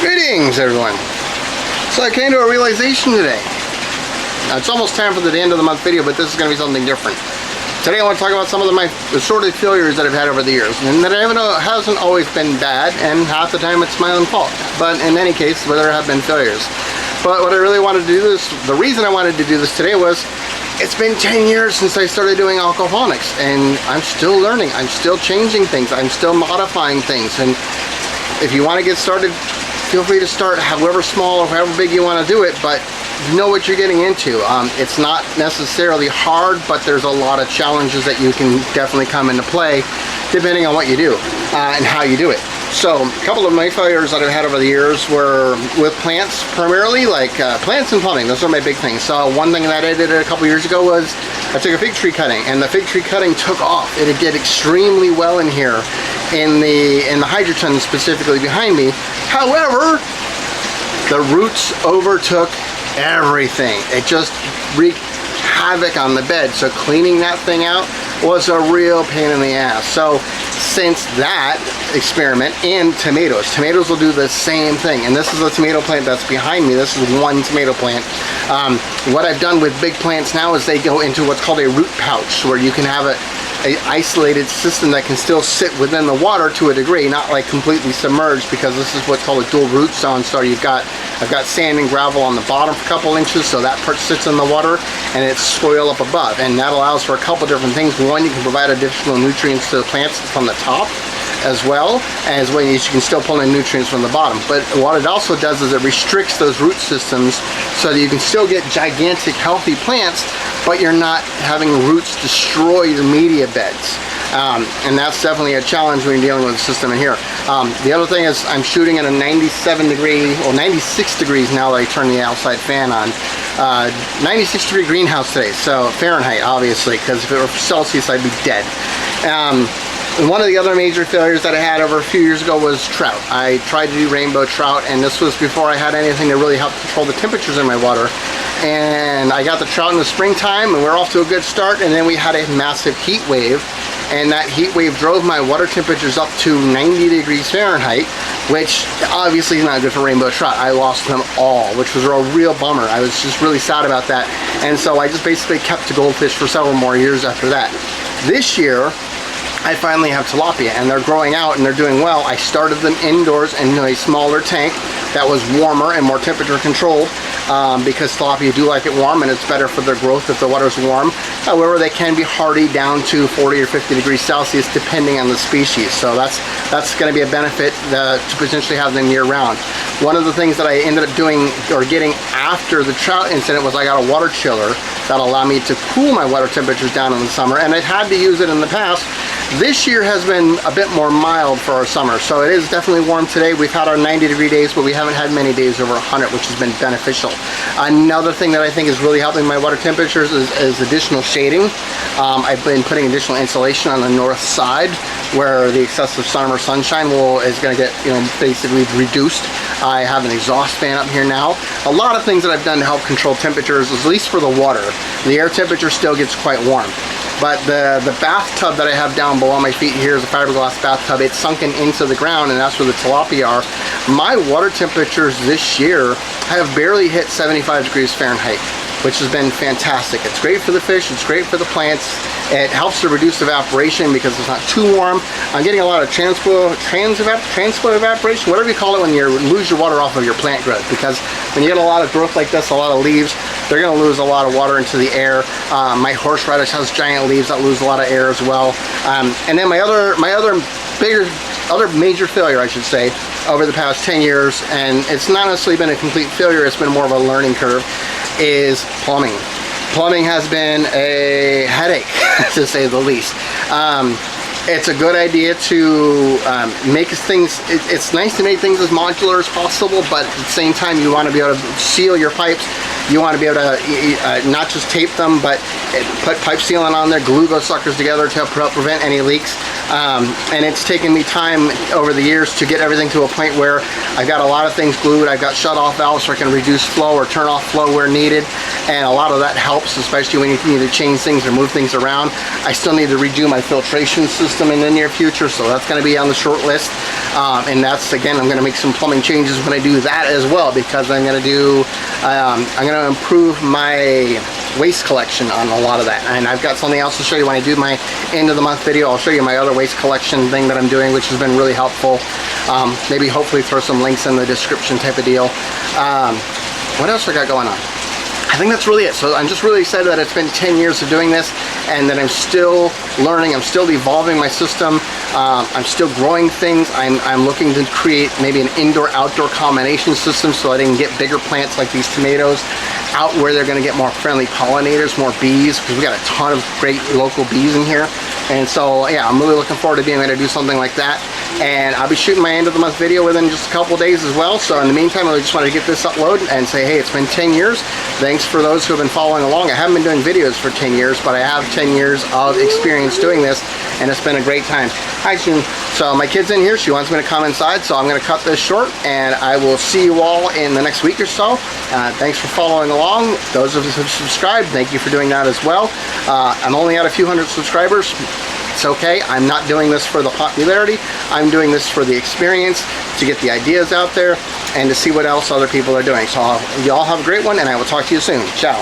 Greetings, everyone. So I came to a realization today. Now, it's almost time for the end of the month video, but this is going to be something different. Today I want to talk about some of my assorted failures that I've had over the years, and that hasn't always been bad, and half the time it's my own fault. But in any case, there have been failures. But what I really wanted to do this, the reason I wanted to do this today was, it's been 10 years since I started doing aquaponics, and I'm still learning, I'm still changing things, I'm still modifying things, and if you want to get started, feel free to start however small or however big you want to do it, but you know what you're getting into. It's not necessarily hard, but there's a lot of challenges that you can definitely come into play depending on what you do and how you do it. So a couple of my failures that I've had over the years were with plants, primarily, like plants and plumbing. Those are my big things. So one thing that I did a couple years ago was I took a fig tree cutting, and the fig tree cutting took off. It did extremely well in here, in the hydroton specifically behind me. However, the roots overtook everything. It just wreaked havoc on the bed. So cleaning that thing out was a real pain in the ass. So since that experiment, and tomatoes will do the same thing. And this is a tomato plant that's behind me. This is one tomato plant. What I've done with big plants now is they go into what's called a root pouch, where you can have a isolated system that can still sit within the water to a degree, not like completely submerged, because this is what's called a dual root zone. So I've got sand and gravel on the bottom for a couple inches, so that part sits in the water, and it's soil up above, and that allows for a couple different things. One, you can provide additional nutrients to the plants from the top, as well as when you can still pull in nutrients from the bottom. But what it also does is it restricts those root systems so that you can still get gigantic healthy plants, but you're not having roots destroy your media beds. And that's definitely a challenge when you're dealing with the system in here. The other thing is I'm shooting at a 96 degrees now that I turn the outside fan on. 96 degree greenhouse today, so Fahrenheit obviously, because if it were Celsius I'd be dead. And one of the other major failures that I had over a few years ago was trout. I tried to do rainbow trout, and this was before I had anything to really help control the temperatures in my water. And I got the trout in the springtime, and we're off to a good start, and then we had a massive heat wave, and that heat wave drove my water temperatures up to 90 degrees Fahrenheit, which obviously is not good for rainbow trout. I lost them all, which was a real bummer. I was just really sad about that, and so I just basically kept the goldfish for several more years after that. This year, I finally have tilapia, and they're growing out and they're doing well. I started them indoors in a smaller tank that was warmer and more temperature controlled, because tilapia do like it warm, and it's better for their growth if the water's warm. However, they can be hardy down to 40 or 50 degrees Celsius depending on the species. So that's going to be a benefit to potentially have them year round. One of the things that I ended up doing or getting after the trout incident was I got a water chiller that'll allow me to cool my water temperatures down in the summer, and I've had to use it in the past. This year has been a bit more mild for our summer, so it is definitely warm today. We've had our 90-degree days, but we haven't had many days over 100, which has been beneficial. Another thing that I think is really helping my water temperatures is additional shading. I've been putting additional insulation on the north side, where the excessive summer sunshine is going to get basically reduced. I have an exhaust fan up here now. A lot of things that I've done to help control temperatures, at least for the water. The air temperature still gets quite warm. But the bathtub that I have down below my feet here is a fiberglass bathtub. It's sunken into the ground, and that's where the tilapia are. My water temperatures this year have barely hit 75 degrees Fahrenheit, which has been fantastic. It's great for the fish, it's great for the plants. It helps to reduce evaporation because it's not too warm. I'm getting a lot of transport evaporation, whatever you call it, when you lose your water off of your plant growth, because when you get a lot of growth like this, a lot of leaves, they're going to lose a lot of water into the air. My horseradish has giant leaves that lose a lot of air as well. And then my other major failure, I should say, over the past 10 years, and it's not necessarily been a complete failure, it's been more of a learning curve, is plumbing. Plumbing has been a headache, to say the least. It's a good idea to make things, it's nice to make things as modular as possible, but at the same time you want to be able to seal your pipes. You want to be able to not just tape them, but put pipe sealant on there, glue those suckers together to help prevent any leaks. And it's taken me time over the years to get everything to a point where I've got a lot of things glued. I've got shut-off valves so I can reduce flow or turn off flow where needed, and a lot of that helps, especially when you need to change things or move things around. I still need to redo my filtration system system in the near future, so that's going to be on the short list. And that's, again, I'm going to make some plumbing changes when I do that as well, because I'm going to improve my waste collection on a lot of that. And I've got something else to show you when I do my end of the month video. I'll show you my other waste collection thing that I'm doing, which has been really helpful. Maybe hopefully throw some links in the description type of deal. What else I got going on? I think that's really it. So I'm just really excited that it's been 10 years of doing this, and that I'm still learning, I'm still evolving my system, I'm still growing things. I'm looking to create maybe an indoor-outdoor combination system so that I can get bigger plants like these tomatoes out where they're going to get more friendly pollinators, more bees, because we got a ton of great local bees in here. And so, yeah, I'm really looking forward to being able to do something like that. And I'll be shooting my end of the month video within just a couple days as well. So in the meantime, I just wanted to get this uploaded and say, hey, it's been 10 years. Thanks for those who have been following along. I haven't been doing videos for 10 years, but I have 10 years of experience doing this, and it's been a great time. Hi, June. So my kid's in here. She wants me to come inside, so I'm going to cut this short, and I will see you all in the next week or so. Thanks for following along. Those of us who have subscribed, thank you for doing that as well. I'm only at a few hundred subscribers. It's okay. I'm not doing this for the popularity. I'm doing this for the experience, to get the ideas out there, and to see what else other people are doing. So y'all have a great one, and I will talk to you soon. Ciao.